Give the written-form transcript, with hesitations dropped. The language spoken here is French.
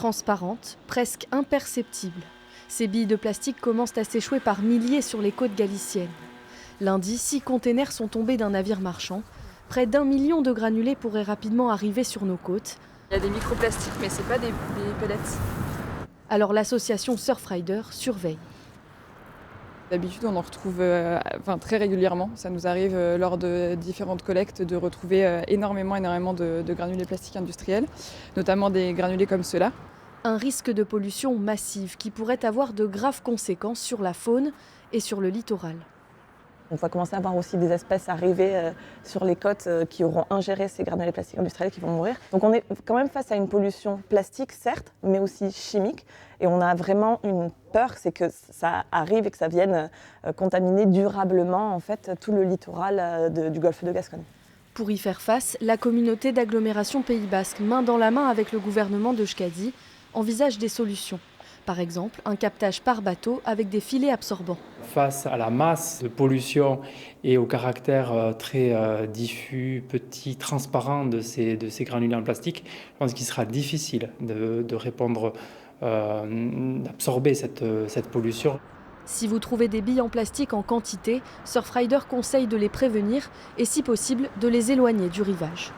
transparentes, presque imperceptibles. Ces billes de plastique commencent à s'échouer par milliers sur les côtes galiciennes. Lundi, 6 containers sont tombés d'un navire marchand. Près d'1 million de granulés pourraient rapidement arriver sur nos côtes. Il y a des microplastiques, mais ce n'est pas des pellets. Alors l'association Surfrider surveille. D'habitude, on en retrouve très régulièrement. Ça nous arrive lors de différentes collectes de retrouver énormément de granulés plastiques industriels, notamment des granulés comme ceux-là. Un risque de pollution massive qui pourrait avoir de graves conséquences sur la faune et sur le littoral. On va commencer à voir aussi des espèces arriver sur les côtes qui auront ingéré ces granulés plastiques industriels qui vont mourir. Donc on est quand même face à une pollution plastique, certes, mais aussi chimique. Et on a vraiment une peur, c'est que ça arrive et que ça vienne contaminer durablement en fait, tout le littoral du golfe de Gascogne. Pour y faire face, la communauté d'agglomération Pays Basque, main dans la main avec le gouvernement de Euskadi, envisage des solutions. Par exemple, un captage par bateau avec des filets absorbants. Face à la masse de pollution et au caractère très diffus, petit, transparent de ces granulés en plastique, je pense qu'il sera difficile de répondre, d'absorber cette pollution. Si vous trouvez des billes en plastique en quantité, Surfrider conseille de les prévenir et si possible de les éloigner du rivage.